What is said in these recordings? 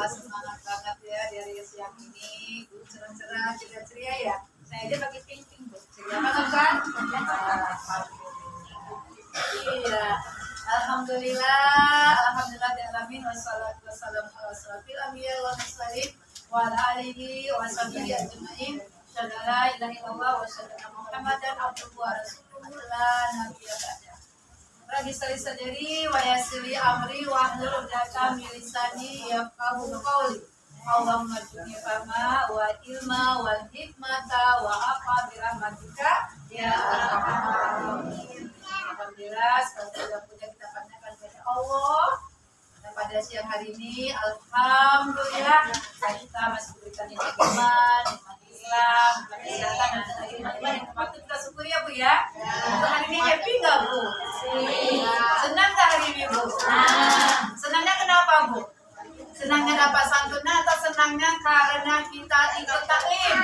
semangat banget ya dari siang ini. Cerah-cerah, ceria-ceria ya. Saya aja pakai pink-pink, Bu. Ceria banget kan? Iya. Alhamdulillah, alhamdulillah alamin wassalatu wassalamu ala asyrofil anbiya wal mursalin wa ala alihi wa sahbihi ajmain. Syahadu la ilaha illallah wa syahadu anna Muhammadan abduhu wa rasuluhu la nabiyya ba'da. Rabbi shalli sadri wa yassir amri wa hlul 'uqdatam min lisani yafqahu qawli. Allahumma jini fahma wa ilma wal hikmata wa afa bi rahmatika ya arhamar rahimin. Alhamdulillah, segala puja kita panjatkan kepada Allah. Dan pada siang hari ini, alhamdulillah kita masih diberikan nikmat iman, nikmat Islam, nikmat kesehatan, dan lagi nikmat yang patut kita syukuri ya Bu ya. Untuk hari ini happy nggak Bu? Senang nggak hari ini Bu? Senangnya kenapa Bu? Senangnya dapat santunan atau senangnya karena kita ikut taklim?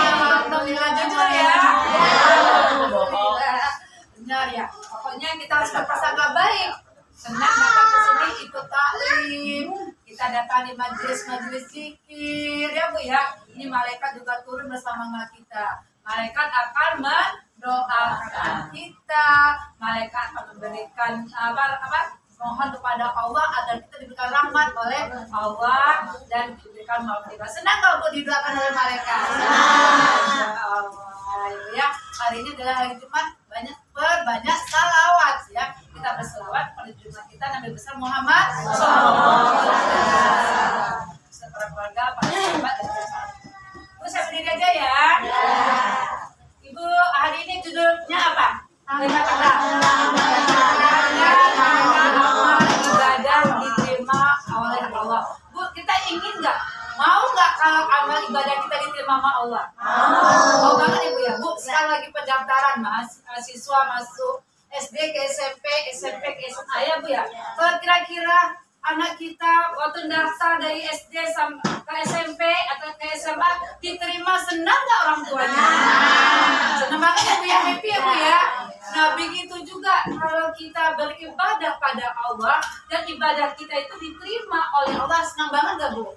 Alhamdulillah, jujur ya. Benar ya, pokoknya kita harus berprasangka baik. Senang datang ke sini ikut taklim, kita datang di majelis zikir ya Bu ya. Ini malaikat juga turun bersama kita. Malaikat akan mendoakan kita, malaikat akan memberikan mohon kepada Allah agar kita diberikan rahmat oleh Allah dan diberikan maghfirah. Senang kalau Bu didoakan oleh malaikat? Allah ya. Hari ini adalah hari Jumat, banyak salawat ya. Kita berselawat pada Jumat kita Nabi besar Muhammad SAW. Para keluarga, para sahabat dan bersama. Bu, saya berdiri aja ya. Ibu, hari ini judulnya apa? Ibadah diterima oleh Allah. Bu, kita ingin nggak? Mau nggak kalau amal ibadah kita diterima sama Allah? Mau banget ya Bu ya. Bu, sekarang lagi pendaftaran mahasiswa masuk SD ke SMP, SMP ke SMA ya Bu ya. Kalau kira-kira anak kita waktu daftar dari SD ke SMP atau ke SMA diterima, senang nggak orang tuanya? Senang banget ya Bu ya, happy ya Bu ya. Nah begitu juga kalau kita beribadah pada Allah dan ibadah kita itu diterima oleh Allah, senang banget gak Bu?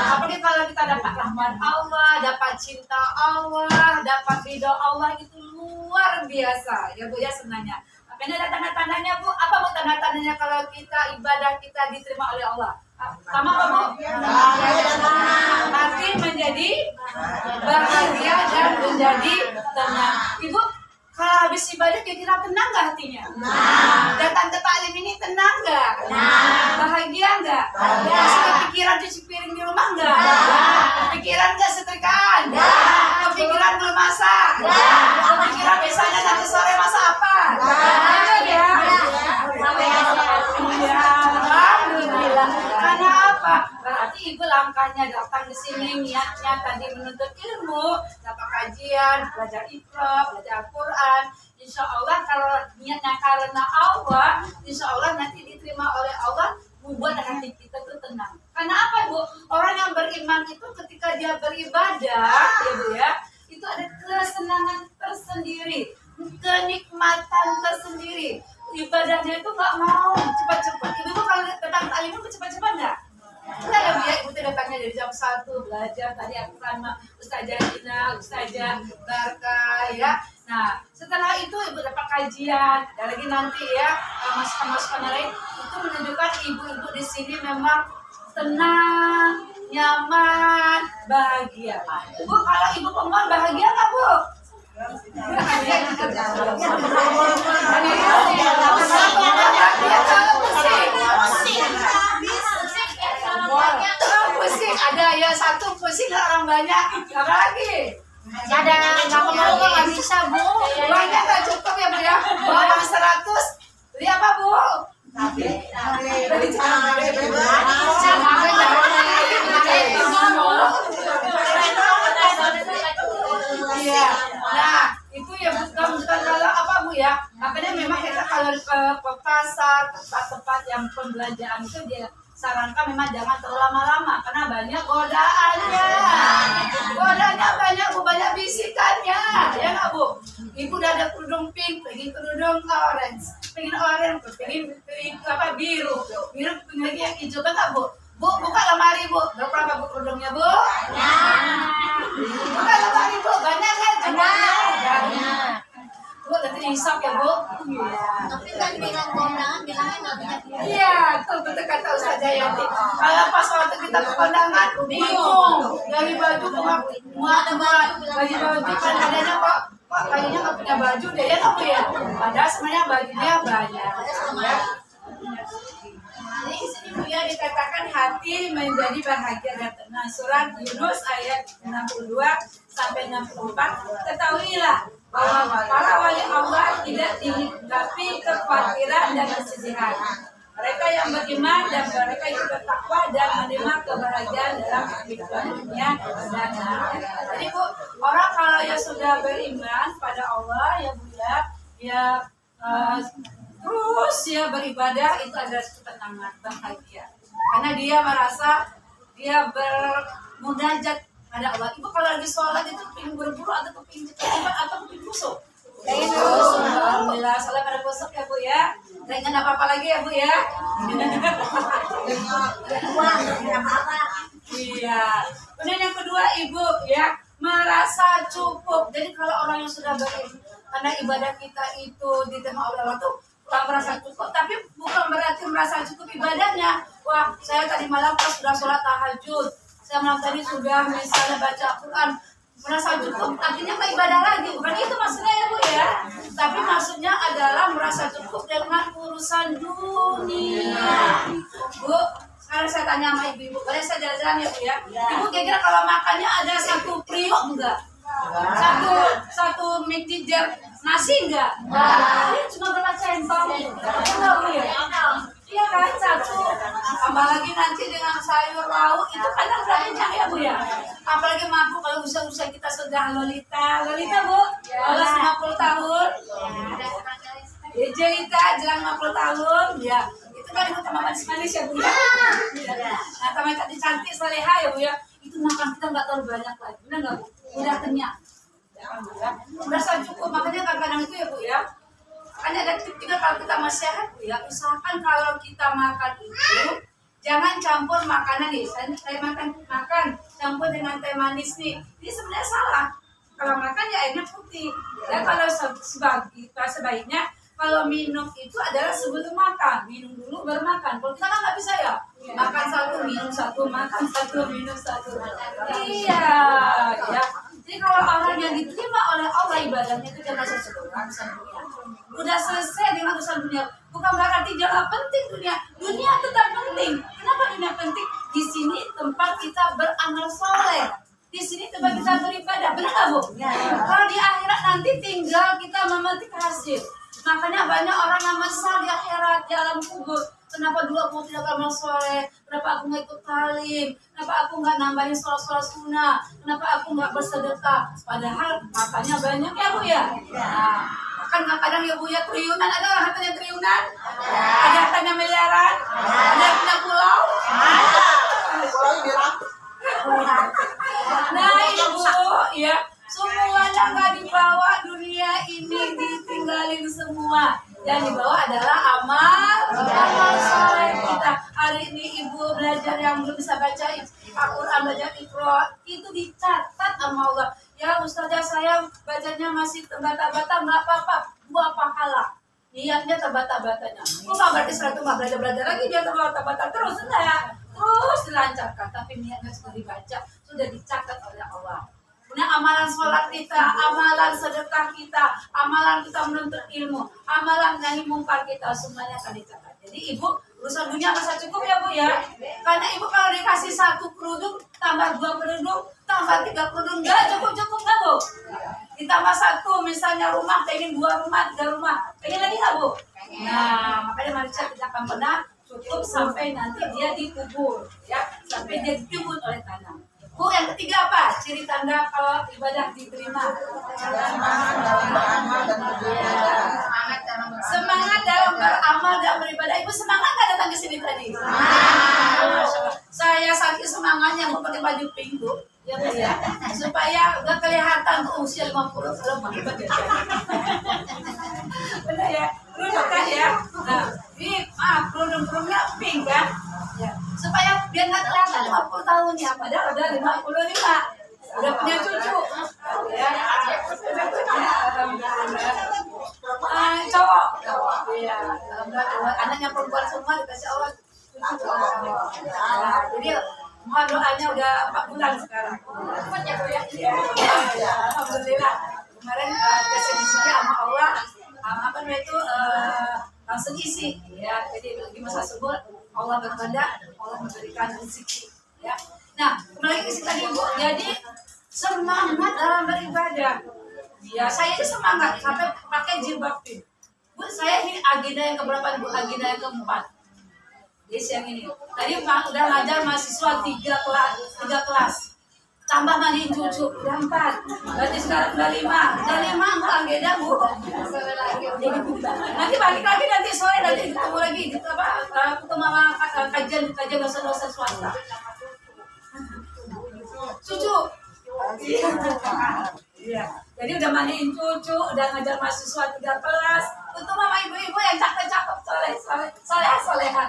Apalagi kalau kita dapat rahmat Allah, dapat cinta Allah, dapat ridho Allah, itu luar biasa ya Bu ya senangnya. Ini ada tanda-tandanya Bu. Apa Bu tanda-tandanya kalau kita ibadah kita diterima oleh Allah? Sama apa Bu? Hati menjadi bahagia dan menjadi tenang. Ibu, kalau habis ibadah kira-kira tenang nggak hatinya? Datang ke taklim ini tenang nggak? Bahagia nggak? Masih kepikiran cuci piring di rumah nggak? Kepikiran nggak setrikaan? Kepikiran belum masak? Kepikiran biasanya nanti sore masak apa? Ya. Alhamdulillah. Karena apa? Berarti Ibu langkahnya datang di sini niatnya tadi menuntut ilmu, dapat kajian, belajar Iqra, belajar Al-Quran. Insya Allah kalau niatnya karena Allah, insya Allah nanti diterima oleh Allah, membuat hati kita tuh tenang. Karena apa Bu? Orang yang beriman itu ketika dia beribadah, ya Bu ya, itu ada kesenangan tersendiri, kenikmatan tersendiri. Ibadahnya itu nggak mau cepat-cepat. Ibu kalau datang taklim itu cepat-cepat nggak? Enggak ya Bu ya, Ibu datangnya dari jam 1 belajar tadi aku sama Ustazah Ina, Ustazah Barka ya. Nah setelah itu Ibu dapat kajian, ada lagi nanti ya masukan-masukan lain. Itu menunjukkan ibu-ibu di sini memang tenang, nyaman, bahagia. Bu, kalau Ibu pemohon bahagia nggak Bu? Pusing, ada ya satu pusing orang banyak, apa lagi? Ada nggak mau nggak bisa Bu. Uangnya nggak cukup ya Bu ya, uang 100, beli apa Bu? Iya, nah itu ya bukan kalau apa Bu ya. Makanya memang kita kalau ke pasar, tempat-tempat yang pembelanjaan itu dia sarankan memang jangan terlalu lama-lama karena banyak godaannya. Godaannya banyak Bu, banyak bisikannya. Ya nggak Bu? Ibu udah ada kerudung pink, lagi kerudung orange. pengen oranye, pengen apa biru pengen lagi yang hijau kan nggak bu? Bu, buka lemari bu, berapa bu kerudungnya bu? Buka lemari bu, banyak kan? Banyak. Bu, nanti dihisap ya bu? Tapi kan bilang kondangan bilangnya nggak banyak. Iya, betul kata Ustazah Yanti. Kalau pas waktu kita ke kondangan, bingung. Dari baju muat baju kan adanya kok kayaknya nggak punya baju deh ya kamu ya. Padahal sebenarnya bajunya banyak. Ya. Jadi di sini Bu ya dikatakan hati menjadi bahagia dan tenang. Surat Yunus ayat 62 sampai 64. Ketahuilah bahwa para wali Allah tidak dihinggapi kekhawatiran dan kesedihan. Mereka yang beriman dan mereka yang bertakwa dan menerima kebahagiaan dalam kehidupan dunia dan akhirat. Jadi Bu, orang kalau ya sudah beriman pada Allah ya Bu ya terus ya beribadah itu ada ketenangan, bahagia. Karena dia merasa dia bermunajat pada Allah. Ibu kalau lagi sholat itu pengen buru-buru atau pengen cepat atau pengen kusuk? Alhamdulillah, sholat pada kusuk ya Bu ya. Jangan apa-apa lagi ya Bu ya. Iya. Kemudian yang kedua Ibu ya merasa cukup. Jadi kalau orang yang sudah beribadah, karena ibadah kita itu diterima oleh Allah tuh merasa cukup, tapi bukan berarti merasa cukup ibadahnya. Wah, saya tadi malam pas sudah sholat tahajud, saya malam tadi sudah misalnya baca Quran, merasa cukup, artinya nggak ibadah lagi. Bukan itu maksudnya ya Bu ya. Tapi maksudnya adalah merasa cukup dengan urusan dunia. Bu, sekarang saya tanya sama ibu, boleh saya jalan-jalan ya Bu ya? Ibu kira-kira kalau makannya ada satu priok enggak? Satu mie ginger nasi enggak? Ini cuma berapa centong? Enggak Bu ya? Iya kan, satu. Apalagi nanti dengan sayur lauk itu kadang banyak ya Bu ya. Apalagi mampu kalau usia-usia kita sudah Lolita Bu, kalau 50 tahun. Jelita jelang 50 tahun ya. Itu kan ikut sama manis-manis ya Bu ya. Nah, teman tadi cantik soleha ya Bu ya. Itu makan kita nggak terlalu banyak lagi. Benar nggak Bu? Udah kenyang. Merasa cukup, makanya kadang-kadang itu ya Bu ya. Makanya ada tip juga kalau kita masih sehat Bu ya, usahakan kalau kita makan itu jangan campur makanan nih. Saya makan campur dengan teh manis nih. Ini sebenarnya salah. Kalau makan ya airnya putih. Dan kalau sebaiknya kalau minum itu adalah sebelum makan, minum dulu baru makan. Kalau kita kan nggak bisa ya, makan satu, minum satu, makan satu, minum satu. Iya, ya. Jadi kalau orang yang diterima oleh Allah ibadahnya itu jangan sesuatu urusan dunia. Udah selesai dengan urusan dunia. Bukan berarti jangan penting dunia. Dunia tetap penting. Kenapa dunia penting? Di sini tempat kita beramal soleh. Di sini tempat kita beribadah. Benar nggak Bu? Kalau di akhirat nanti tinggal kita memetik hasil. Makanya banyak orang yang menyesal di akhirat, di alam kubur. Kenapa dulu aku tidak beramal soleh? Kenapa aku nggak ikut talim? Kenapa aku nggak nambahin sholat sunnah? Kenapa aku nggak bersedekah? Padahal hartanya banyak ya Bu ya. Nah, kan kadang ya Bu ya triliunan, ada orang hartanya triliunan? Ada hartanya miliaran? Ada yang punya pulau? Nah Ibu ya. Semuanya nggak dibawa, dunia ini ditinggalin semua. Yang dibawa adalah amal soleh kita. Hari ini Ibu belajar yang belum bisa baca Al-Quran, belajar Iqra, itu dicatat sama Allah. Ya Ustazah saya bacanya masih terbata-bata, nggak apa-apa, buat pahala. Niatnya terbata-batanya. Bukan berarti setelah itu nggak belajar lagi dia terbata-bata terus, enggak. Terus dilancarkan, tapi niatnya sudah dibaca, sudah dicatat oleh Allah. Kemudian amalan sholat kita, amalan sedekah kita, amalan kita menuntut ilmu, amalan nahi mungkar kita, semuanya akan dicatat. Jadi Ibu urusan dunia masa cukup ya Bu ya. Karena Ibu kalau dikasih satu kerudung, tambah 2 kerudung, tambah 3 kerudung, nggak cukup nggak Bu? Ditambah satu, misalnya rumah, pengen 2 rumah, 3 rumah, pengen lagi nggak Bu? Nah, makanya manusia tidak akan pernah cukup sampai nanti dia dikubur, ya, sampai dia dikubur oleh tanah. Bu, yang ketiga apa? Ciri tanda kalau ibadah diterima. Semangat dalam beramal dan beribadah. Ibu semangat nggak datang ke sini tadi? Saya saking semangatnya mau pakai baju pink Bu, ya Bu ya, supaya nggak kelihatan tuh usia 50 kalau pakai baju. Benar ya? Kerudung kan ya. Nah, ini kerudung-kerudungnya pink kan? Ya. Supaya biar nggak kelihatan 50 tahun ya, padahal udah 55. Udah punya cucu. Ya. Cowok. Iya. Anaknya perempuan semua dikasih Allah cucu. Nah, jadi mohon doanya udah 4 bulan sekarang. Ya. Alhamdulillah. Kemarin kasih di sini sama Allah, apa namanya itu langsung isi ya. Jadi lagi masa subuh Allah berkehendak, Allah memberikan rezeki ya. Nah, kembali ke sini tadi Bu, jadi semangat dalam beribadah. Ya, saya itu semangat sampai pakai jilbab pink. Bu, saya ini agenda yang keberapa Bu? Agenda yang keempat. Jadi siang ini. Tadi udah ngajar mahasiswa 3 kelas. Tambah mandiin cucu, udah 4. Berarti sekarang udah 5. Udah 5 Bu agenda Bu. Nanti balik lagi nanti sore nanti ketemu lagi ketemu sama kajian dosen-dosen swasta. Cucu. Iya. Jadi udah mandiin cucu, udah ngajar mahasiswa 3 kelas. Untuk mama ibu-ibu yang cakep-cakep, soleha.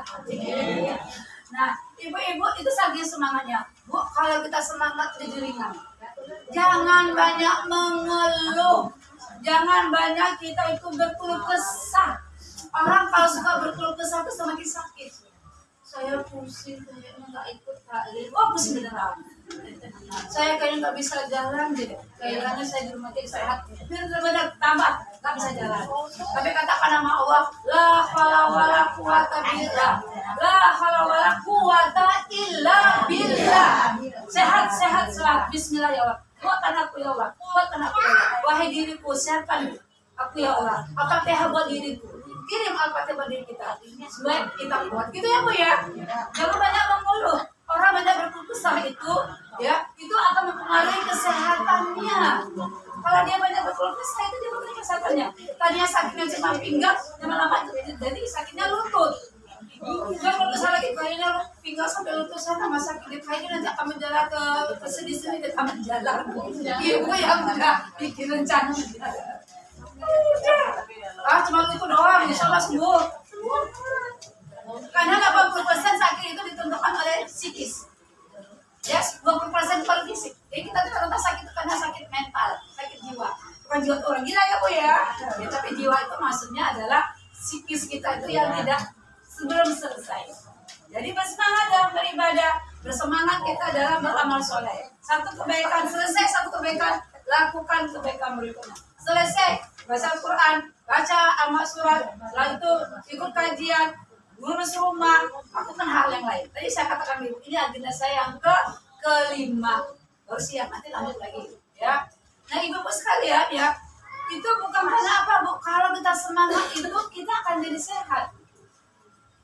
Nah, ibu-ibu itu saking semangatnya. Bu, kalau kita semangat jadi ringan. Jangan banyak mengeluh. Jangan banyak kita itu berkeluh kesah. Orang kalau suka berkeluh kesah itu semakin sakit. Saya pusing, kayaknya nggak ikut taklim. Oh, pusing beneran. Saya kayaknya nggak bisa jalan deh. Kayaknya saya di rumah jadi sehat. Bener-bener tambah nggak bisa jalan. Tapi katakan nama Allah, la haula wala quwata billah. La haula wala quwata illa billah. Sehat. Bismillah ya Allah. Kuatkan aku ya Allah. Kuatkan aku ya Allah. Wahai diriku, sehatkan aku ya Allah. Al-Fatihah buat diriku. Kirim Al-Fatihah buat diri kita. Supaya kita kuat. Gitu ya Bu ya. Jangan banyak mengeluh. Orang banyak berkeluh kesah itu, ya, itu akan mempengaruhi kesehatannya. Kalau dia banyak berkeluh kesah itu dia mempengaruhi kesehatannya. Tadinya sakitnya cuma pinggang, lama-lama jadi sakitnya lutut. Dia kalau kesal lagi kayaknya pinggang sampai lutut sana masa sakit kayaknya nanti akan menjalar ke sini di taman jalan. Ibu yang udah bikin rencana. Cuma itu doang, insya Allah sembuh. Karena 80% sakit itu ditentukan oleh psikis. Ya, 20% per fisik. Jadi kita tuh rata sakit itu karena sakit mental, sakit jiwa. Bukan jiwa itu orang gila ya Bu ya. Ya, tapi jiwa itu maksudnya adalah psikis kita itu yang tidak sebelum selesai. Jadi bersemangat dalam beribadah, bersemangat kita dalam beramal soleh. Satu kebaikan selesai, satu kebaikan lakukan kebaikan berikutnya. Selesai baca Al-Quran, baca amal surat, setelah itu ikut kajian, ngurus rumah, lakukan hal yang lain. Tadi saya katakan Ibu, ini agenda saya yang kelima. Baru siap, nanti lanjut lagi ya. Nah Ibu sekalian ya, itu bukan karena apa Bu, kalau kita semangat itu kita akan jadi sehat.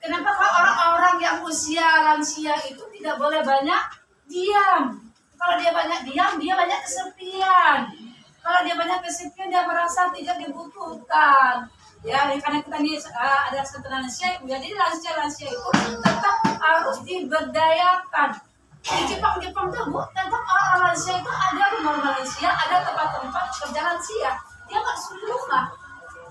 Kenapa kalau orang-orang yang usia lansia itu tidak boleh banyak diam? Kalau dia banyak diam, dia banyak kesepian. Kalau dia banyak kesepian, dia merasa tidak dibutuhkan. Ya, karena kita ini ada sentuhan lansia, jadi lansia itu tetap harus diberdayakan. Di Jepang tuh Bu, tetap orang lansia itu ada rumah lansia, ada tempat-tempat kerja lansia. Dia nggak suruh rumah,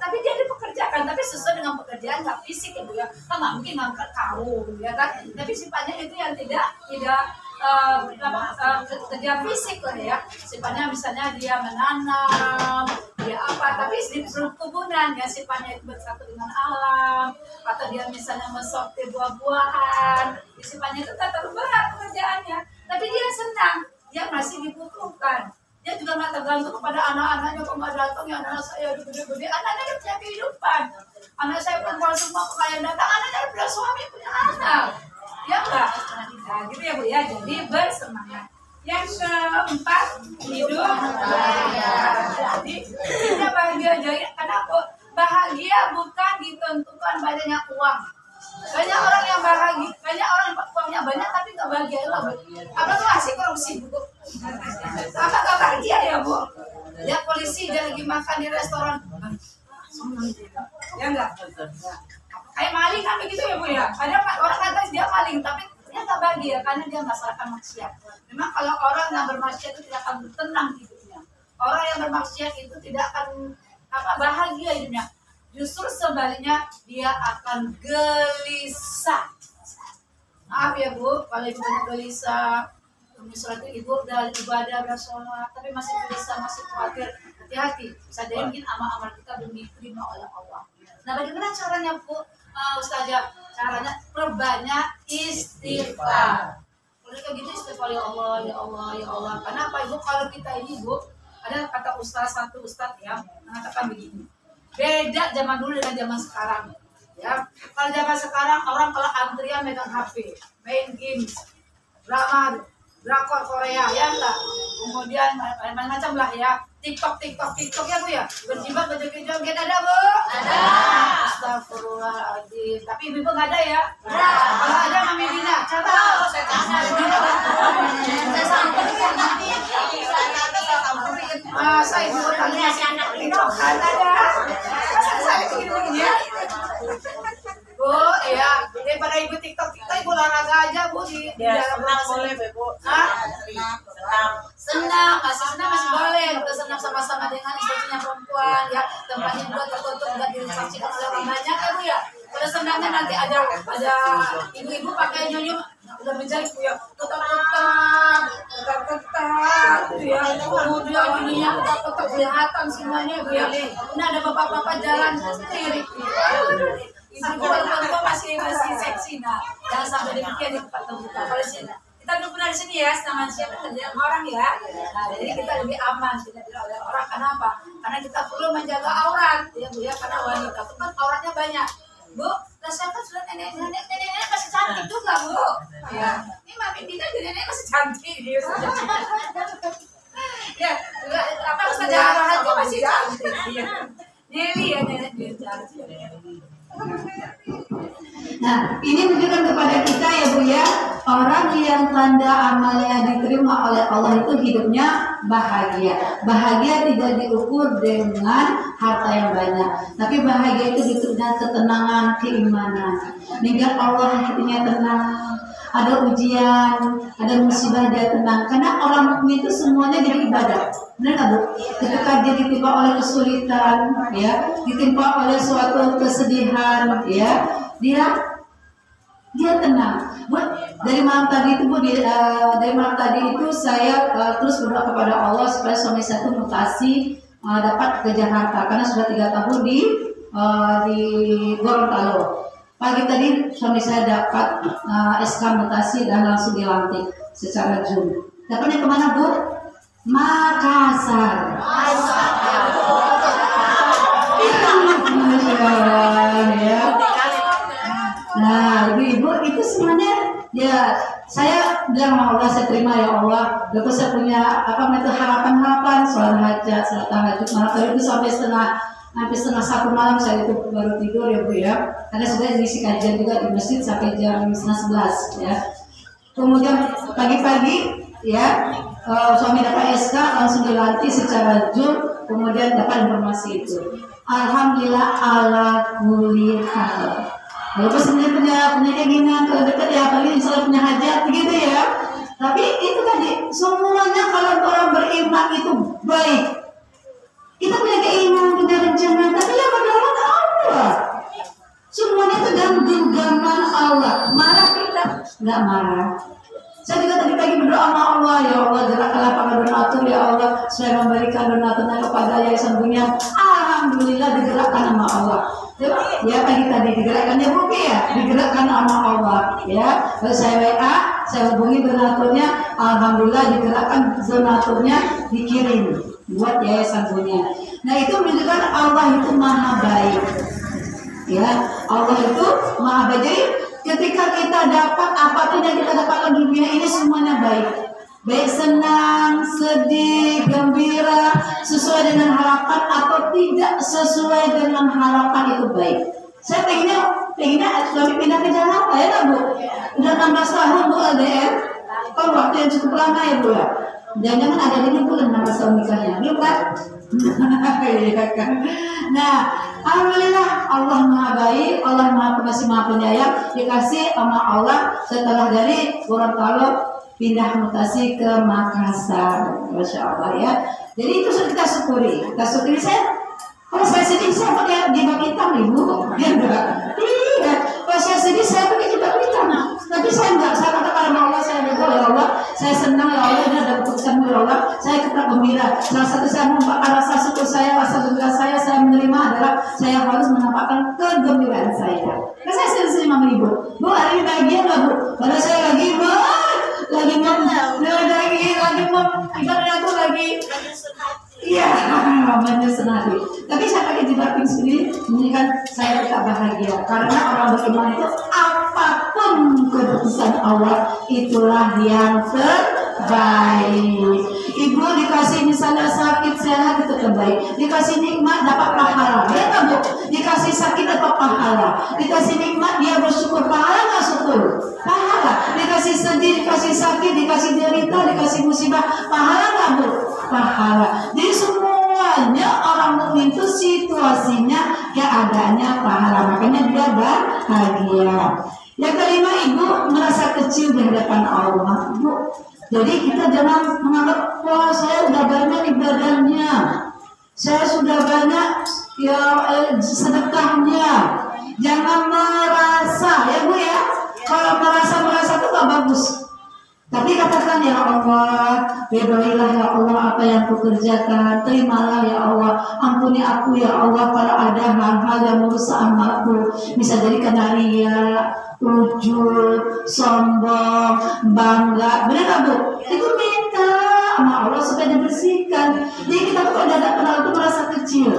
tapi dia dipekerjakan, tapi sesuai dengan pekerjaan, nggak fisik ya Bu ya. Kan nggak mungkin ngangkat karung, ya kan? Tapi sifatnya itu yang tidak kerja fisik lah ya. Sifatnya misalnya dia menanam, dia apa, tapi di seluruh kebunan ya sifatnya itu bersatu dengan alam, atau dia misalnya mensortir buah-buahan, sifatnya itu tak terlalu berat pekerjaannya, tapi dia senang, dia masih dibutuhkan. Dia juga nggak tergantung kepada anak-anaknya, kok nggak datang ya anak saya gede-gede, anaknya kan punya kehidupan. Anak saya perempuan semua kalian datang, anaknya punya suami, punya anak. Ya enggak? Nah gitu ya Bu ya, jadi bersemangat. Yang keempat, hidup bahagia. Jadi kita bahagia jadi kenapa? Bahagia bukan ditentukan banyaknya uang. Banyak orang yang bahagia, banyak orang yang uangnya banyak tapi nggak bahagia lah Bu. Apa tuh asik korupsi Bu? Apa nggak bahagia ya Bu? Lihat polisi dia lagi makan di restoran, ya enggak? Kayak maling kan begitu ya Bu ya. Ada orang kata dia maling tapi dia nggak bahagia karena dia merasakan maksiat. Memang kalau orang yang bermaksiat itu tidak akan tenang hidupnya. Orang yang bermaksiat itu tidak akan bahagia hidupnya. Justru sebaliknya dia akan gelisah. Maaf ya Bu, kalau ibu banyak gelisah, misalnya ibu udah ibadah, udah sholat, tapi masih gelisah, masih khawatir, hati-hati. Bisa jadi mungkin amal-amal kita belum diterima oleh Allah. Nah, bagaimana caranya Bu? Ustazah, caranya perbanyak istighfar. Kalau kayak gitu istighfar, ya Allah, ya Allah, ya Allah. Kenapa Ibu? Kalau kita ini Bu, ada kata satu ustaz ya mengatakan begini. Beda zaman dulu dengan zaman sekarang. Ya, kalau zaman sekarang orang kalau antrian megang HP, main games, drama, drakor Korea ya enggak. Kemudian macam-macam lah ya. TikTok ya Bu ya. Berjibat berjoget-joget ada Bu? Ada. Astagfirullahaladzim. Tapi ibu nggak ada ya? Ada. Kalau ada Mami Dina, coba. Saya masa ibu tanya si anak TikTok ada. Masa saya begini ya? Bu, ya, daripada ibu TikTok kita ibu olahraga aja Bu di dalam senang boleh Bu. Senang, masih boleh. Udah senang sama-sama dengan istrinya perempuan ya, tempatnya juga tertutup nggak disaksikan oleh orang banyak ya Bu ya. Pada senangnya nanti ada ibu-ibu pakai nyonyo udah menjadi Bu ya, ketat ya, kemudian ininya ketat kelihatan semuanya Bu ya. Nah ada bapak-bapak jalan sendiri. Ibu perempuan masih seksi, nah jangan sampai demikian di tempat terbuka. Kalau kita belum pernah di sini ya, sedangkan siapa kerjaan orang ya. Nah, jadi kita lebih aman tidak oleh orang. Kenapa? Karena kita perlu menjaga aurat ya Bu ya, karena wanita itu kan auratnya banyak. Bu, saya kan sudah nenek masih cantik juga Bu. Ya, ini Mami Dina jadi nenek masih cantik dia. Ya, apa Ustazah Rohati masih cantik. Nelly ya nenek dia cantik. Nah, ini menunjukkan kepada kita ya Bu ya, orang yang tanda amalnya diterima oleh Allah itu hidupnya bahagia. Bahagia tidak diukur dengan harta yang banyak, tapi bahagia itu diukur dengan ketenangan, keimanan. Hingga Allah hatinya tenang, ada ujian, ada musibah dia tenang. Karena orang mukmin itu semuanya jadi ibadah. Benar nggak Bu? Ketika dia ditimpa oleh kesulitan, ya, ditimpa oleh suatu kesedihan, ya, dia tenang. Bu, dari malam tadi itu Bu, dari malam tadi itu saya terus berdoa kepada Allah supaya suami saya itu mutasi dapat ke Jakarta karena sudah 3 tahun di Gorontalo. Pagi tadi suami saya dapat SK mutasi dan langsung dilantik secara Zoom. Dapatnya kemana Bu? Makassar. Ya. Nah, ibu itu semuanya ya saya bilang sama Allah, saya terima ya Allah. Lalu saya punya harapan-harapan soal hajat, soal tahajud. Malam tadi itu hampir setengah 1 malam saya itu baru tidur ya Bu ya. Karena sudah ngisi kajian juga di masjid sampai jam setengah 11 ya. Kemudian pagi-pagi ya suami dapat SK langsung dilantik secara Zoom, kemudian dapat informasi itu. Alhamdulillah ala kulli hal. Kalau punya keinginan kalau dekat ya paling misalnya punya hajat begitu ya. Tapi itu tadi semuanya kalau orang beriman itu baik. Kita punya keinginan, punya rencana, tapi yang berdaulat Allah. Semuanya itu dalam genggaman Allah. Marah kita nggak marah. Saya juga tadi pagi berdoa sama Allah, ya Allah gerakkanlah para donatur ya Allah, supaya memberikan donaturnya kepada Yayasan Bunyan. Alhamdulillah digerakkan sama Allah. Ya pagi tadi digerakkannya Bu ya, digerakkan sama Allah. Ya, lalu saya WA, saya hubungi donaturnya, alhamdulillah digerakkan donaturnya dikirim buat Yayasan Bunyan. Nah itu menunjukkan Allah itu maha baik. Ya, Allah itu maha baik. Jadi ketika kita dapat apapun yang kita dapatkan di dunia ini semuanya baik. Baik senang, sedih, gembira, sesuai dengan harapan atau tidak sesuai dengan harapan itu baik. Saya pengennya suami pindah ke Jakarta ya Bu. Udah 16 tahun Bu LDR. Kalau waktu yang cukup lama ya Bu ya. Jangan-jangan ada ini bulan 16 tahun nikahnya. Belum kan? Nah, alhamdulillah Allah maha baik, Allah maha pengasih, maha penyayang. Dikasih sama Allah setelah dari Gorontalo pindah mutasi ke Makassar, Masya Allah ya. Jadi itu sudah kita syukuri. Kita syukuri. Saya Kalau saya sedih saya pakai jilbab hitam ibu, ya enggak? Iya. Kalau saya sedih saya pakai jilbab hitam. Tapi saya enggak. Saya katakan sama Allah, saya berdoa ya Allah, saya senang ya Allah, ini ada keputusanmu ya Allah, saya tetap gembira. Salah satu saya menampakkan rasa syukur saya, rasa gembira saya menerima adalah saya harus menampakkan kegembiraan saya. Karena saya sering sama ibu. Bu hari ini bahagia nggak bu? Karena saya lagi ibaratnya tuh lagi. Iya, menyusun hati. Tapi saya pakai jilbab pink sendiri, ini kan saya tetap bahagia. Karena orang beriman itu apapun keputusan Allah itulah yang terbaik. Ibu dikasih misalnya sakit sehat itu terbaik. Dikasih nikmat dapat pahala. Ya nggak bu? Dikasih sakit dapat pahala. Dikasih nikmat dia bersyukur, pahala nggak syukur? Pahala. Dikasih sedih, dikasih sakit, dikasih derita, dikasih musibah, pahala nggak bu? Pahala. Jadi semuanya orang mukmin itu situasinya keadaannya pahala, makanya dia bahagia. Yang kelima, ibu merasa kecil di hadapan Allah, ibu. Jadi kita jangan menganggap wah saya udah banyak ibadahnya, saya sudah banyak ya sedekahnya. Jangan merasa ya bu ya. Kalau merasa itu gak bagus. Tapi katakan ya Allah, ridhoilah ya Allah apa yang kukerjakan, terimalah ya Allah, ampuni aku ya Allah kalau ada hal-hal yang merusak amalku, bisa jadi karena ria, ujub, sombong, bangga, benar gak bu? Itu minta sama Allah supaya dibersihkan. Jadi kita tuh kalau ada kenal itu merasa kecil.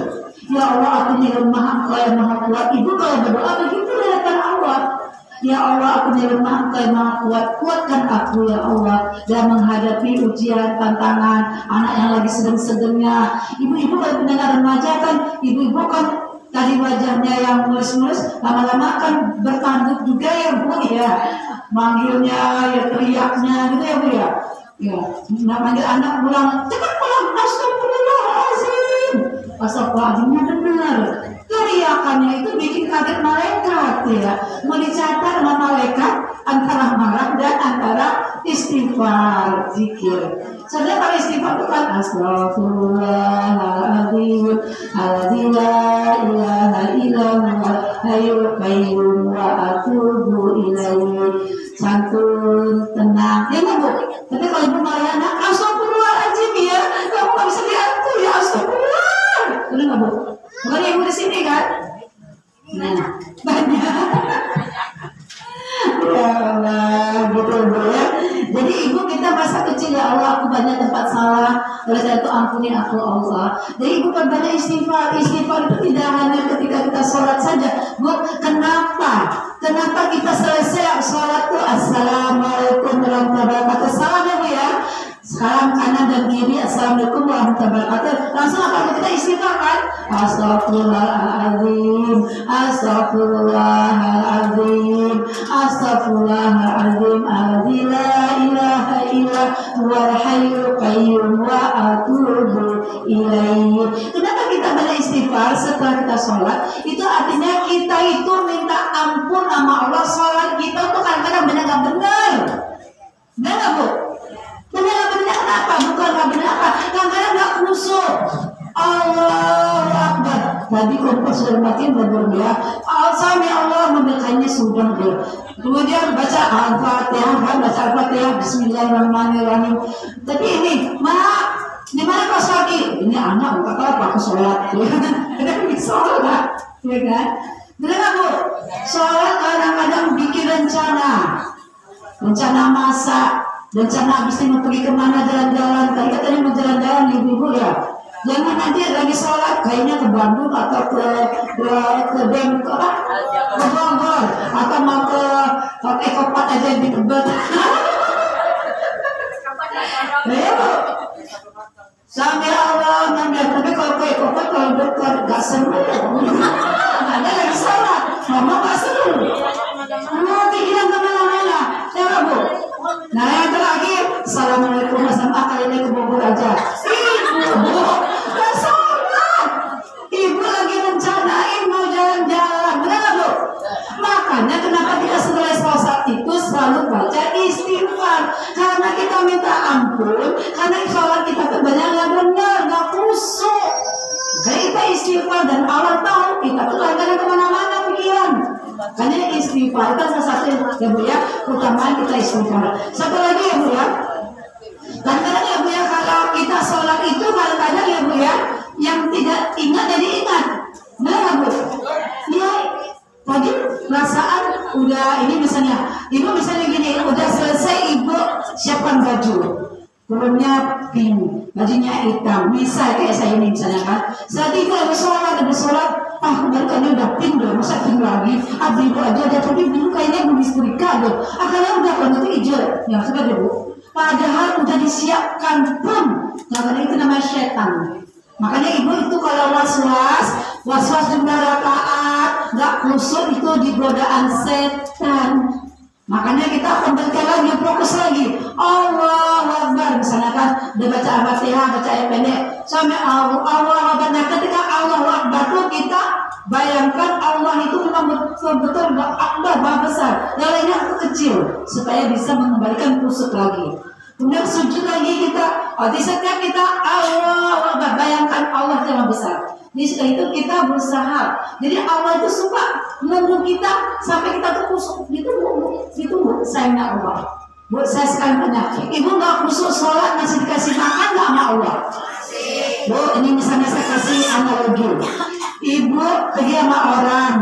Ya Allah, aku ini lemah, Engkau yang maha kuat. Ibu kalau berdoa begitu di hadapan Allah. Ya Allah, aku ini lemah, Engkau yang maha kuat. Kuatkan aku ya Allah dalam menghadapi ujian, tantangan, anak yang lagi sedang-sedangnya. Ibu-ibu kalau punya anak remaja kan, ibu-ibu kan tadi wajahnya yang mulus-mulus, lama-lama kan bertanduk juga ya bu ya. Manggilnya, ya teriaknya gitu ya bu ya. Ya, manggil anak pulang, cepat pulang, astagfirullahaladzim. Astagfirullahaladzimnya benar. Teriakannya itu bikin kaget malaikat ya. Mau dicatat sama malaikat antara marah dan antara istighfar, zikir. Sebenarnya kalau istighfar itu kan astagfirullahaladzim, la ilaha illallah, hayyul qayyum wa atubu ilaihi. Santun, tenang, ya nggak bu? Tapi kalau ibu Mariana, astagfirullahaladzim ya, kamu nggak bisa diatur ya, astagfirullah. Benar nggak bu? Bukan ibu di sini kan? Nah, banyak. Ya Allah, gitu bu ya. Jadi ibu kita masa kecil ya Allah, aku banyak tempat salah, oleh karena itu ampuni aku Allah. Jadi ibu perbanyak istighfar. Istighfar itu tidak hanya ketika kita sholat saja, bu. Kenapa kita selesai sholat tuh assalamualaikum warahmatullahi wabarakatuh, salam ya bu ya. Salam kanan dan kiri, assalamualaikum warahmatullahi wabarakatuh. Langsung apa kita istighfar kan? Astagfirullahaladzim, astagfirullahaladzim, astagfirullahaladzim, la ilaha illa huwal hayyul qayyum wa atubu ilaihi. Kenapa kita banyak istighfar setelah kita sholat? Itu artinya kita itu minta ampun sama Allah. Sholat kita tuh kadang-kadang benar nggak benar. Benar nggak bu? Benar kenapa? Bukan nggak benar apa? Kadang-kadang nggak khusyuk. Allahu Akbar. Tadi kompor sudah makin berbeda. Sami Allah memberikannya sudah dia. Kemudian baca Al-Fatihah, baca Al-Fatihah, Bismillahirrahmanirrahim. Tapi ini, di mana pas lagi? Ini anak bukan apa ke sholat. Ada sholat, ya kan? Benar bu? Sholat kadang-kadang bikin rencana masak. Rencana habis ini mau pergi kemana jalan-jalan. Tadi katanya mau jalan-jalan ibu-ibu ya. Jangan nanti lagi sholat kayaknya ke Bandung atau ke Bogor atau mau ke Ekopat aja di Tebet. Sampai Allah ngambil. Tapi kalau ke Ekopat kalau dekat gak seru. Ada lagi sholat, mama gak seru. Pikiran kemana-mana. Ya bu. Nah yang terakhir, assalamualaikum warahmatullahi kali ini ke Bogor aja. Ibu, gak sholat. Ibu lagi rencanain mau jalan-jalan, benar bu? Makanya kenapa kita setelah sholat itu selalu baca istighfar. Karena kita minta ampun, karena sholat kita kebanyakan gak benar, gak khusyuk. Jadi kita istighfar. istighfar dan Allah tahu kita tuh kadang-kadang kemana-mana pikiran. Karena istighfar itu salah satu ya Bu ya, utamaan kita istighfar. Satu lagi ya Bu ya, kadang-kadang ya Bu ya, kalau kita sholat itu kadang-kadang ya Bu ya, yang tidak ingat jadi ingat. Benar nggak Bu? Ya, tadi perasaan udah ini misalnya, ibu misalnya gini, udah selesai ibu siapkan baju, turunnya pink, bajunya hitam, bisa kayak saya ini misalnya kan. Saat itu habis sholat, kayaknya udah pink deh, masa pink lagi? Ibu aja dia tapi dulu kayaknya belum setrika deh. Akhirnya udah kalau itu hijau, yang sudah deh Bu. Padahal udah disiapkan pun, karena itu namanya setan. Makanya ibu itu kalau was-was jumlah rakaat, nggak khusyuk itu di godaan setan. Makanya kita kembalikan lagi, fokus lagi. Allahu Akbar, misalnya kan, dia baca Al-Fatihah, baca ayat pendek, sampai Allahu Akbar. Nah, ketika Allahu Akbar itu kita bayangkan Allah itu memang betul-betul Akbar, Maha besar. Yang lainnya itu kecil, supaya bisa mengembalikan khusyuk lagi. Kemudian sujud lagi kita, di setiap kita Allah Akbar, bayangkan Allah yang besar. Di setelah itu kita berusaha. Jadi Allah itu suka menunggu kita sampai kita tuh kusuk. Itu Bu, sayangnya Allah. Bu, saya sekali tanya, ibu nggak kusuk sholat masih dikasih makan nggak sama Allah? Bu, ini misalnya saya kasih analogi. Ibu pergi sama orang,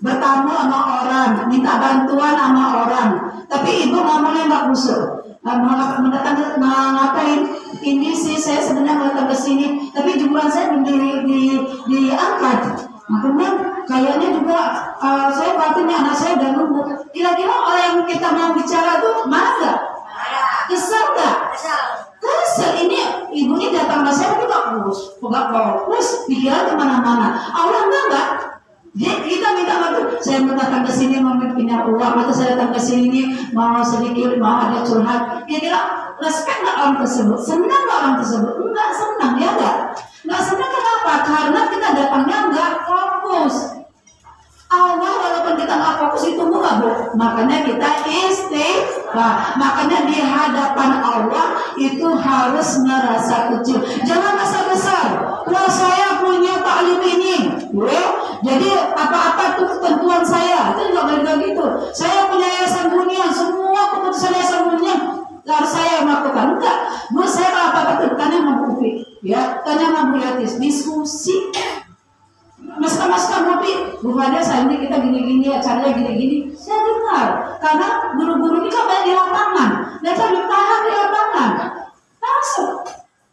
bertamu sama orang, minta bantuan sama orang, tapi ibu ngomongnya nggak kusuk. Ngapain? Ini sih saya sebenarnya mau datang ke sini, tapi jumlah saya diangkat. Nah, kemudian kayaknya juga saya batinnya anak saya udah nunggu. Kira-kira orang yang kita mau bicara tuh mana nggak? Kesel nggak? Kesel. Ini ibunya datang ke saya tapi nggak fokus, pikiran kemana-mana. Allah nggak? Jadi kita minta bantu. Saya mau datang ke sini mau pindah uang, atau saya datang ke sini mau sedikit mau ada curhat. Kira-kira respect nggak orang tersebut? Senang nggak orang tersebut? Enggak senang ya nggak? Nggak senang kenapa? Karena kita datangnya nggak fokus. Allah walaupun kita nggak fokus itu nggak Bu. Makanya kita istighfar. Makanya di hadapan Allah itu harus merasa kecil. Jangan merasa besar. Wah saya punya taklim ini. Jadi apa-apa tuh ketentuan saya. Itu nggak boleh begitu. Saya punya yayasan Bunia. Semua keputusan yayasan Bunia harus saya yang melakukan. Enggak. Bu saya kalau apa-apa tuh tanya sama Bu Upi. Ya, tanya sama Bu Yatis. Diskusi. Mas-mas ngopi, Bu Fadil saya ini kita gini-gini, acaranya gini-gini. Saya dengar, karena guru-guru ini kan banyak di lapangan. Mereka bertahan di lapangan. Masuk.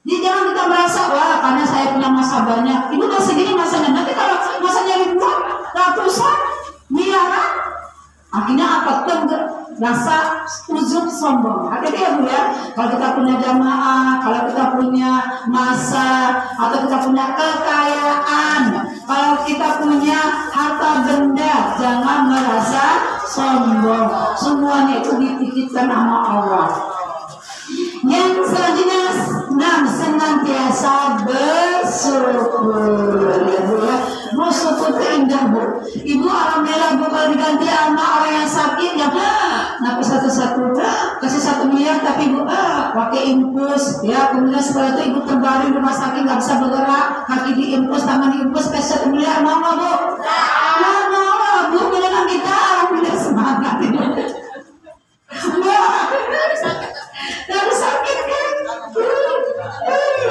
Jadi jangan kita merasa, wah karena saya punya masa banyak. Ibu masih gini masanya. Nanti kalau masanya ribuan, ratusan, miliaran, akhirnya apa tuh? Rasa ujub sombong. Hati-hati ya Bu ya. Kalau kita punya jamaah, kalau kita punya masa, atau kita punya kekayaan, kalau kita punya harta benda, jangan merasa sombong. Semuanya itu dititipkan sama Allah. Yang selanjutnya, senantiasa bersyukur. Ya Bu ya. Bersyukur itu indah Bu. Ibu alhamdulillah Bu kalau diganti sama orang yang sakit ya kenapa satu-satu kasih 1 miliar tapi Ibu pakai infus ya. Kemudian setelah itu Ibu terbaring di rumah sakit nggak bisa bergerak, kaki diinfus, tangan diinfus, kasih 1 miliar mau nggak Bu? Mau Bu. Beneran kita alhamdulillah semangat ini. Harus sakit kan?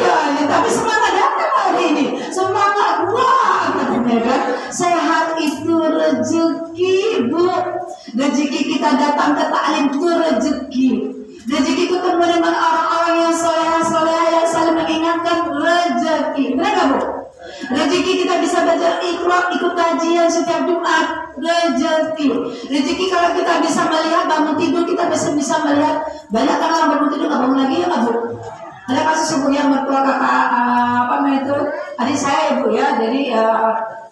Iya, tapi semangat datang hari ini. Semangat, wah, kan? Sehat itu rezeki, Bu. Rezeki kita datang ke taklim itu rezeki. Rezeki ketemu dengan orang-orang yang soleh-soleh yang saling mengingatkan rezeki. Benar nggak Bu? Rezeki kita bisa belajar Iqra, ikut kajian setiap Jumat, rezeki. Rezeki kalau kita bisa melihat bangun tidur, kita bisa melihat banyak orang bangun tidur nggak bangun lagi ya nggak Bu? Ada kasus Bu yang mertua kakak apa namanya itu adik saya ya Bu ya. Jadi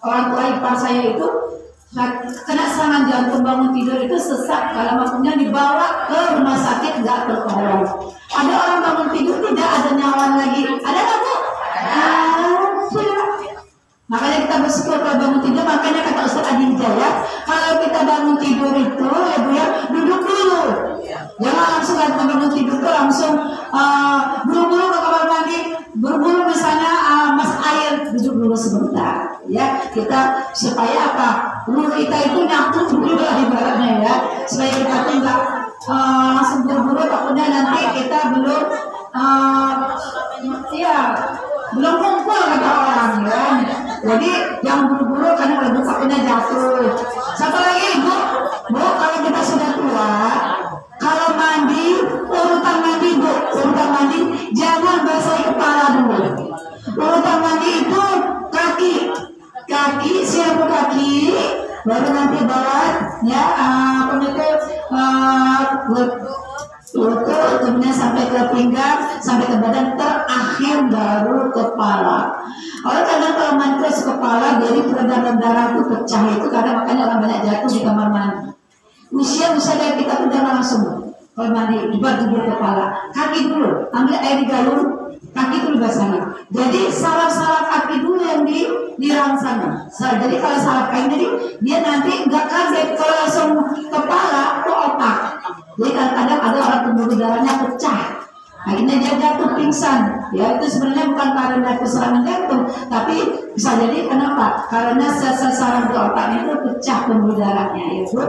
orang tua ipar saya itu kena serangan jantung, bangun tidur itu sesak, kalau maksudnya dibawa ke rumah sakit nggak tertolong. Ada orang bangun tidur tidak ada nyawa lagi. Ada nggak Bu? Makanya kita bersyukur kalau bangun tidur. Makanya kata Ustaz Adi Hidayat, kalau kita bangun tidur itu ya Bu ya, duduk dulu. Jangan langsung bangun tidur itu langsung buru-buru ke kamar mandi, buru-buru misalnya mas air, duduk dulu sebentar. Ya kita supaya apa? Ruh kita itu nyatu dulu lah ibaratnya ya, supaya kita tuh nggak langsung buru-buru, takutnya nanti kita belum belum kumpul kata orang ya. Jadi yang buru-buru karena kalau takutnya jatuh. Satu lagi bu, kalau kita sudah tua, kalau mandi, urutan mandi jangan basahi kepala dulu. Urutan mandi itu kaki siapa kaki, baru nanti bawah ya lutut, kemudian sampai ke pinggang, sampai ke badan, terakhir baru kepala. Orang kadang kalau mandi kepala, jadi peredaran darah itu pecah, itu kadang makanya orang banyak jatuh di kamar mandi. Usia dari kita tuh jangan langsung kalau mandi dibur kepala, kaki dulu, ambil air di galon, kaki dulu basahnya. Jadi saraf kaki dulu yang dirangsang. Jadi kalau saraf kaki, jadi dia nanti nggak kaget kalau langsung kepala ke otak. Jadi kadang-kadang ada orang pembuluh darahnya pecah, akhirnya dia jatuh pingsan. Ya itu sebenarnya bukan karena serangan jantung, tapi bisa jadi kenapa? Karena saraf di otaknya itu pecah pembuluh darahnya. Ya bu.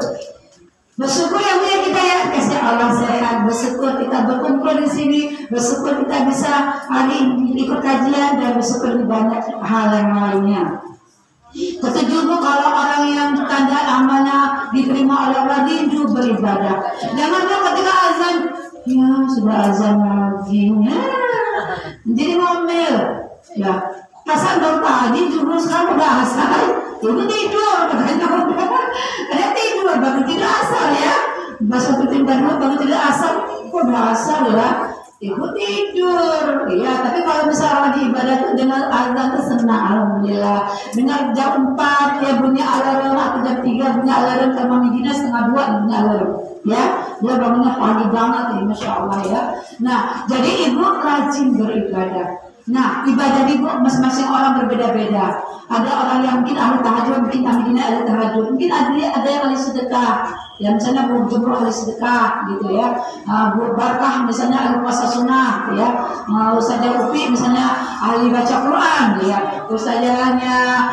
Bersyukur yang punya kita ya, kasih Allah sehat. Bersyukur kita berkumpul di sini, bersyukur kita bisa hari ini ikut kajian, dan bersyukur di banyak hal yang lainnya. Ketujuh, kalau orang yang tanda amanah diterima oleh Allah rindu beribadah. Jangan ketika azan, ya sudah azan lagi, jadi ngomel, ya pasang baru tadi jujur sekarang udah asal, itu tidur, ada tidur bangun tidur asal ya, pas waktu tidur bangun tidur asal, kok udah asal ya. Ibu tidur, ya. Tapi kalau misalnya lagi ibadah tuh dengan azan tuh senang, alhamdulillah. Dengan jam 4 ya bunyi alarm, atau jam 3 bunyi alarm, ke Mami Dina setengah 2 bunyi alarm, ya. Dia bangunnya pagi banget ya, masya Allah ya. Nah, jadi ibu rajin beribadah. Nah, ibadah ibu masing-masing orang berbeda-beda. Ada orang yang mungkin ahli tahajud, mungkin Mami Dina ahli tahajud, mungkin ada yang ahli sedekah. Ya misalnya Bu Jumroh ahli sedekah gitu ya, Bu Barkah misalnya ahli puasa sunnah ya, Ustazah Upi misalnya ahli baca Quran ya, Ustazahnya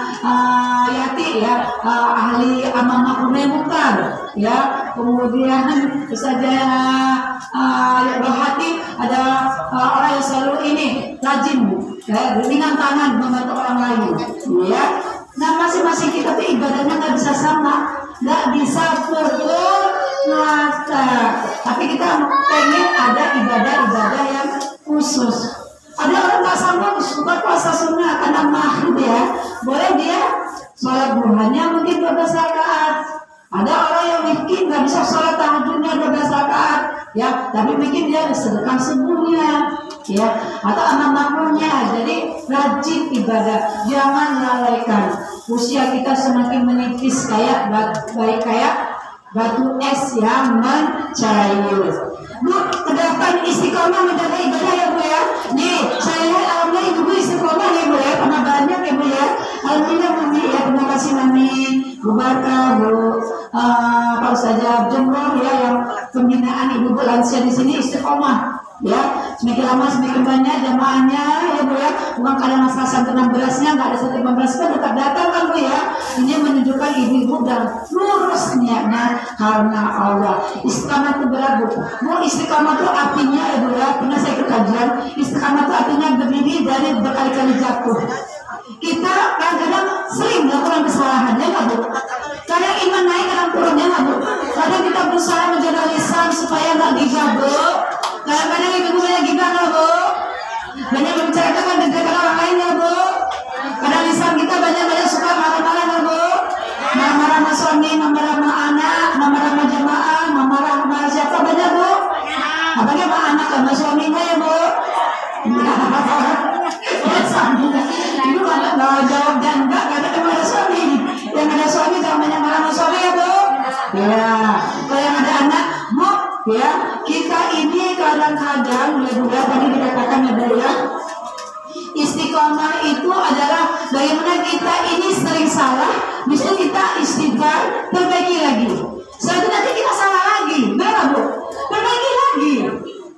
Yati ya ahli amal ma'ruf nahi munkar ya, kemudian Ustazah Rohati ada orang yang selalu ini rajin ya, ringan tangan membantu orang lain ya. Nah masing-masing kita tuh ibadahnya nggak bisa sama, nggak bisa pukul rata. Tapi kita pengen ada ibadah-ibadah yang khusus. Ada orang nggak sanggup suka puasa sunnah karena mahal ya, boleh dia sholat duhanya mungkin 12 rakaat. Ada orang yang mungkin nggak bisa sholat tahajudnya 12 rakaat ya, tapi mungkin dia sedekah subuhnya ya, atau amal makruhnya. Jadi rajin ibadah, jangan lalaikan. Usia kita semakin menipis kayak batu es yang mencair. Bu, ke depan istiqomah menjaga ibadah ya bu ya. Nih, saya lihat alhamdulillah ibu istiqomah ya bu ya, karena banyak ya bu ya. Alhamdulillah Mami ya, terima kasih Mami, Bu Barkah, Bu Pak Ustazah Jumroh ya, yang pembinaan ibu-ibu lansia di sini istiqomah. Ya, semakin lama semakin banyak jamaahnya ya bu ya. Bukan karena masalah santunan berasnya nggak ada santunan beras kan tetap datang kan bu ya. Ini menunjukkan ibu-ibu dan lurus niatnya karena Allah. Istiqamah itu berat bu. Bu istiqamah itu artinya ya bu ya. Pernah saya kajian, istiqamah itu artinya berdiri dari berkali-kali jatuh. Kita kadang-kadang sering melakukan kesalahan ya nggak bu. Kadang iman naik kadang turun ya nggak bu. Kadang kita berusaha menjaga lisan supaya nggak digabung. Kadang-kadang ibu banyak gibah loh bu, banyak membicarakan dengan orang lain ya bu. Kadang lisan kita banyak suka marah-marah ya bu, marah-marah sama suami, marah-marah sama anak, marah-marah sama jemaah, marah-marah sama siapa banyak bu. Apalagi sama anak sama suaminya ya bu. Ibu kalau nggak jawab dan enggak ada kepada suami, yang ada suami jangan banyak marah sama suami ya bu. Ya, kalau yang ada anak bu. Ya, kita ini kadang-kadang ya tadi dikatakan ada ya, istiqomah itu adalah bagaimana kita ini sering salah, bisa kita istighfar, perbaiki lagi. Setelah itu nanti kita salah lagi, benar bu? Perbaiki lagi.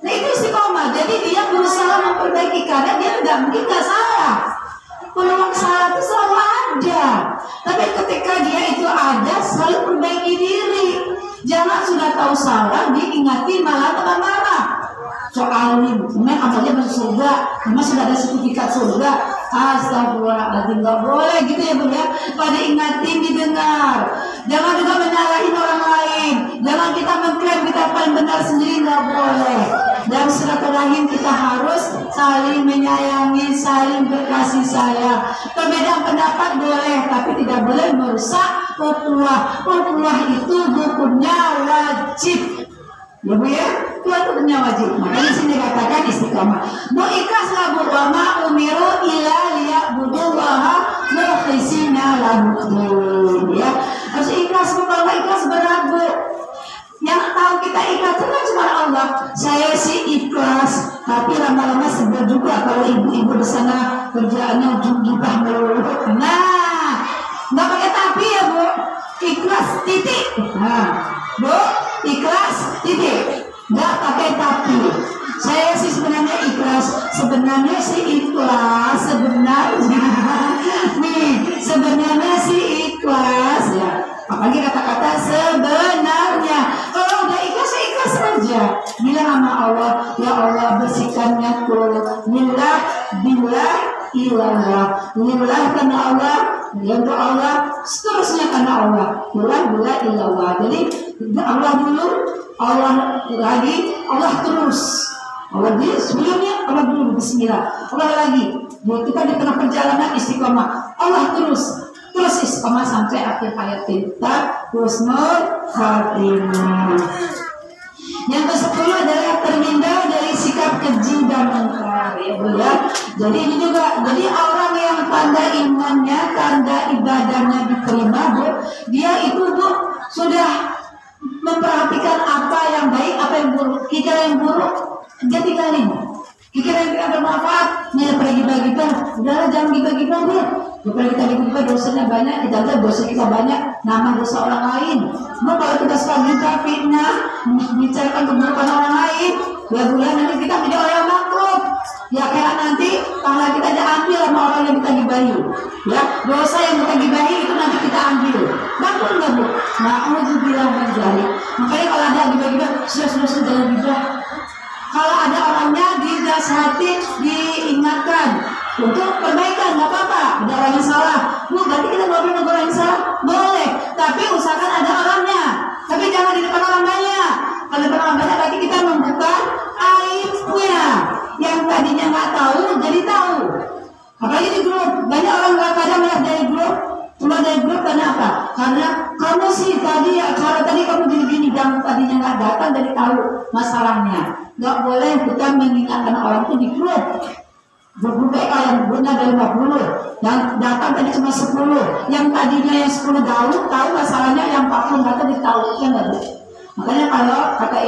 Nah itu istiqomah. Jadi dia berusaha memperbaiki karena dia tidak mungkin nggak salah. Peluang salah itu selalu ada. diri. Jangan sudah tahu salah diingati malah tambah marah. Soal ini, memang amalnya masuk surga, memang sudah ada sertifikat surga. Astagfirullahaladzim, nggak boleh gitu ya Bu ya. Pada ingatin didengar. Jangan juga menyalahin orang lain. Jangan kita mengklaim kita paling benar sendiri, nggak boleh. Dan silaturahim kita harus saling menyayangi, saling berkasih sayang. Perbedaan pendapat boleh, tapi tidak boleh merusak ukhuwah. Ukhuwah itu hukumnya wajib. Ya Bu ya, itu hukumnya wajib. Makanya sini katakan istiqomah. Bu ikhlaslah Bu, wa ma umiru illa liya'budullaha mukhlishina lahu. Ya, harus ikhlas Bu. Kalau ikhlas berat Bu. Yang tahu kita ikhlas itu kan cuma Allah. Saya sih ikhlas, tapi lama-lama sebel juga kalau ibu-ibu di sana kerjaannya ujung-ujungnya melulu. Nah, nggak pakai tapi ya Bu. Ikhlas titik. Nah, Bu, ikhlas titik, nggak pakai tapi. Saya sih sebenarnya ikhlas, sebenarnya sih ikhlas ya. Apalagi kata-kata sebenarnya. Kalau udah ikhlas, ikhlas saja. Bilang sama Allah, ya Allah bersihkannya tuh. Lillah, billah, ilallah. Lillah karena Allah, untuk Allah, seterusnya karena Allah. Billah, ilallah. Jadi Allah dulu, Allah lagi, Allah terus. Allah dia sebelumnya Allah dulu bismillah. Allah lagi. Kita di tengah perjalanan istiqomah. Allah terus istiqomah sampai akhir hayat kita. Husnul khatimah. Yang ke-10 adalah terhindar dari sikap keji dan mungkar ya Bu ya. Jadi ini juga, jadi orang yang tanda imannya, tanda ibadahnya diterima Bu, dia itu Bu sudah memperhatikan apa yang baik, apa yang buruk. Jika yang buruk dia tinggalin. Jika yang tidak bermanfaat, dia pergi bagi-bagi. Udahlah jangan dibagi-bagi. Daripada kita dibagi dosanya banyak, kita lihat dosa kita banyak, nama dosa orang lain. Nah, kalau kita suka minta fitnah, bicarakan keburukan orang lain, ya bulan nanti kita menjadi orang yang makhluk. Ya kayak nanti tangan kita diambil sama orang yang kita gibahi. Ya, dosa yang kita gibahi itu nanti kita ambil. Makhluk nggak Bu? Na'udzubillah min dzalik. Makanya kalau ada gibah-gibah, sudah jangan gibah. Kalau ada orangnya dinasihati, diingatkan untuk perbaikan, nggak apa-apa. Ada orang yang salah, Bu, berarti kita nggak boleh negur orang yang salah, boleh. Tapi usahakan ada orangnya. Tapi jangan di depan orang banyak. Kalau di depan orang banyak, berarti kita membuka aibnya. Yang tadinya nggak tahu, jadi tahu. Apalagi di grup, banyak orang nggak kadang melihat dari grup. Cuma dari grup karena apa? Karena kamu sih tadi acara tadi kamu gini-gini, yang tadinya nggak datang jadi tahu masalahnya. Nggak boleh kita mengingatkan orang itu di grup. Grup PK yang grupnya ada 50, yang datang tadi cuma 10, yang tadinya yang 10 tahu masalahnya, yang 40 datang ditahu kan nggak Bu? Makanya kalau kata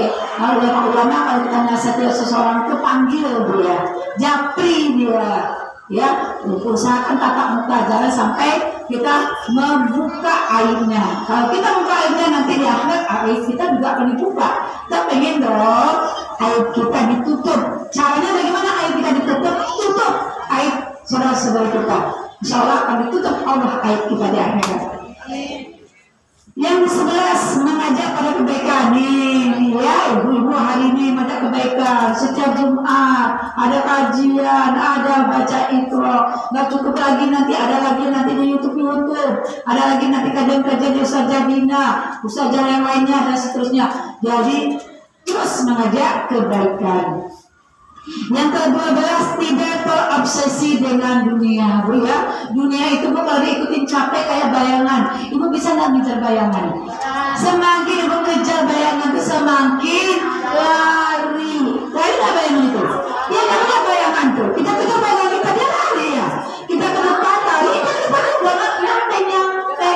ulama kalau kita nasihati seseorang itu panggil Bu ya, japri dia. Ya, usahakan tatap muka, jangan sampai kita membuka aibnya. Kalau kita buka aibnya nanti di akhirat aib kita juga akan dibuka. Kita pengen dong aib kita ditutup. Caranya bagaimana aib kita ditutup? Tutup aib saudara-saudara kita. Insya Allah akan ditutup Allah aib kita di akhirat. Yang ke-11 mengajak pada kebaikan nih ya ibu-ibu hari ini mengajak kebaikan setiap Jumat ada kajian, ada baca Iqra, nggak cukup lagi nanti ada lagi nanti di YouTube, ada lagi nanti kajian-kajian di Ustazah Bina, Ustazah yang lainnya dan seterusnya. Jadi terus mengajak kebaikan. Yang ke-12 tidak terobsesi dengan dunia Bu ya. Dunia itu Bu kalau diikutin capek kayak bayangan. Ibu bisa nggak ngejar bayangan? Semakin ibu ngejar bayangan itu semakin lari. Lari nggak bayangan itu? Ya nggak bayangan tuh. Kita kejar bayangan kita dia lari ya. Kita ke depan lari, kita ke depan jangan nyampe.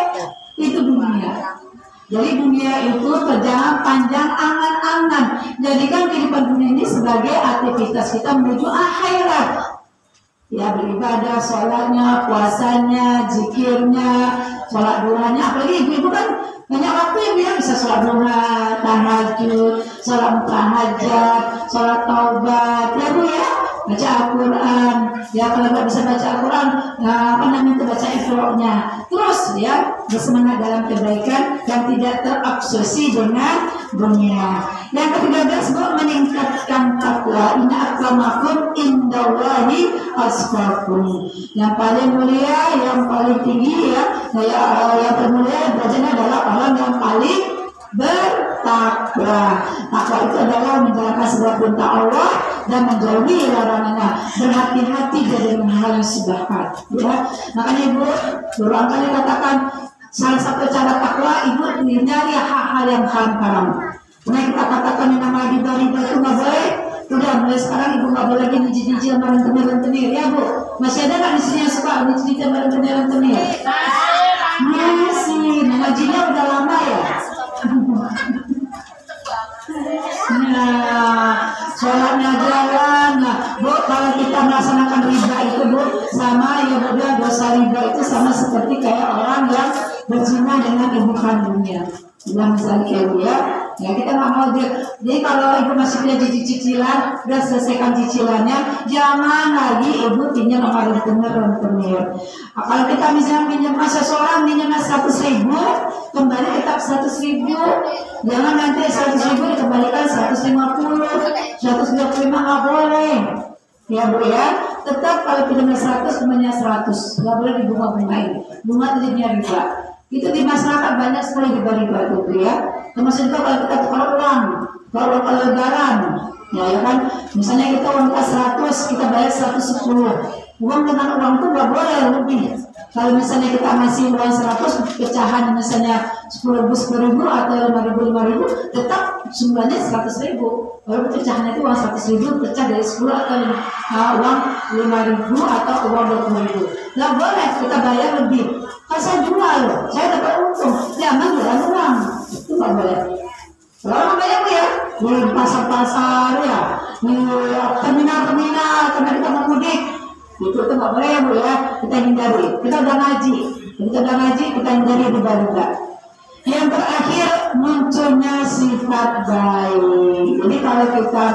Itu dunia. Jadi dunia itu perjalanan panjang angan-angan. Jadikan kehidupan dunia ini sebagai aktivitas kita menuju akhirat. Ya beribadah, sholatnya, puasanya, zikirnya, sholat duhanya. Apalagi ibu-ibu kan banyak waktu yang bilang bisa sholat duha, tahajud, sholat tahajud, sholat taubat. Ya Bu ya, baca Al-Quran. Ya kalau nggak bisa baca Al-Quran, apa namanya itu baca Iqra-nya. Terus ya bersemangat dalam kebaikan dan tidak terobsesi dengan dunia. Yang ke-13 Bu, meningkatkan takwa. Inna akramakum indallahi atqakum. Yang paling mulia, yang paling tinggi ya, yang termulia derajatnya adalah orang yang paling bertakwa. Takwa itu adalah menjalankan sebuah perintah Allah dan menjauhi larangannya. Berhati-hati dari hal yang subahat. Ya, makanya Ibu berulang kali katakan salah satu cara takwa Ibu hindari hal-hal yang haram. Nah kita katakan yang nama riba itu nggak boleh. Udah mulai sekarang Ibu nggak boleh lagi nyicil rentenir ya Bu. Masih ada nggak di sini yang suka nyicil rentenir? Masih. Ngajinya udah lama ya. Nah, sholatnya jalan. Nah, Bu, kalau kita melaksanakan riba itu Bu, sama ya Bu, dosa riba itu sama seperti kayak orang yang berzina dengan ibu kandungnya. Bilang misalnya ya kita nggak mau dia. Jadi kalau ibu masih punya cicilan, udah selesaikan cicilannya, jangan lagi ibu pinjam sama rentenir. Kalau kita misalnya pinjam seseorang pinjam 100.000, kembali tetap 100.000. Jangan nanti 100.000 dikembalikan 150, 125 nggak boleh. Ya Bu ya, tetap kalau pinjam 100 kembalinya 100, nggak boleh dibunga-bungain. Bunga jadinya riba. Itu di masyarakat banyak sekali riba-riba itu ya. Termasuk juga kalau kita tukar uang, kalau lebaran, ya kan. Misalnya kita uang 100, kita bayar 110. Uang dengan uang itu nggak boleh lebih. Kalau misalnya kita masih uang 100 pecahan misalnya 10.000 atau 5.000, tetap jumlahnya 100.000. Kalau pecahannya itu uang 100.000 pecah dari 10 atau uang 5.000 atau uang 20.000. Nggak boleh kita bayar lebih. Kalau saya jual, saya dapat untung. Jangan jualan uang, itu nggak boleh. Kalau orang bayar ya di pasar-pasar ya, di terminal-terminal, karena kita mau mudik. Itu nggak boleh ya Bu ya, kita hindari. Kita udah ngaji, kita hindari riba-riba. Yang terakhir munculnya sifat baik. Jadi kalau kita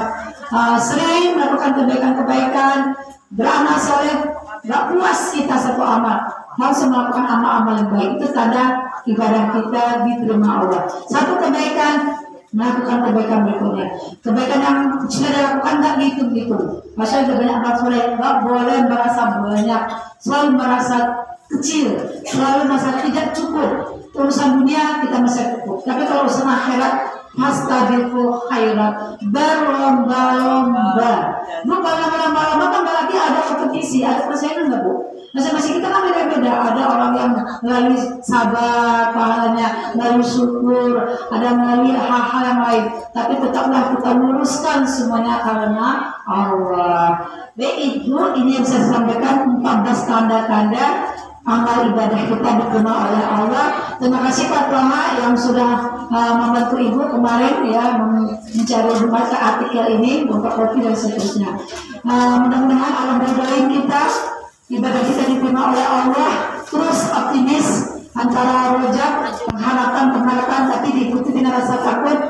sering melakukan kebaikan-kebaikan, beramal soleh, nggak puas kita satu amal, harus melakukan amal-amal yang baik. Itu tanda ibadah kita diterima Allah. Satu kebaikan, melakukan kebaikan berikutnya. Kebaikan yang sudah dilakukan nggak gitu. Masa juga banyak amal soleh, nggak boleh merasa banyak, selalu merasa kecil, selalu merasa tidak cukup. Urusan dunia kita masih cukup, tapi kalau urusan akhirat, fastabiqul khairat, berlomba-lomba. Bu, kalau lomba-lomba kan berarti ada kompetisi, ada persaingan nggak Bu? Masing-masing kita kan beda-beda. Ada orang yang melalui sabar, pahalanya, melalui syukur, ada melalui hal-hal yang lain. Tapi tetaplah kita luruskan semuanya karena Allah. Baik Ibu, ini yang bisa saya sampaikan 14 tanda-tanda amal ibadah kita diterima oleh Allah. Terima kasih Pak Toha yang sudah membantu Ibu kemarin ya mencari baca artikel ini, buka kopi dan seterusnya. Mudah-mudahan Allah berdoain kita, ibadah kita diterima oleh Allah. Terus optimis antara rojak, pengharapan, tapi diikuti dengan rasa takut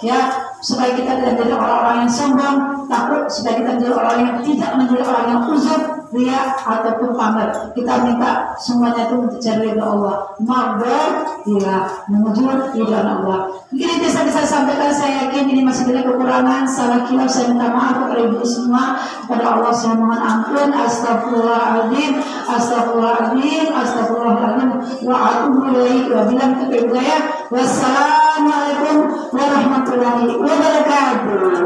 ya, supaya kita tidak menjadi orang-orang yang sombong, takut supaya kita menjadi orang yang tidak menjadi orang yang uzur, ria ataupun pamer. Kita minta semuanya itu untuk cari ridha Allah. Maghfir ya, menuju ridha Allah. Mungkin itu bisa sampaikan. Saya yakin ini masih banyak kekurangan, salah kilaf saya minta maaf kepada ibu semua, kepada Allah saya mohon ampun. Astagfirullahaladzim, wa atubu ilaih. Wabillahi taufiq. Wassalamualaikum warahmatullahi wabarakatuh.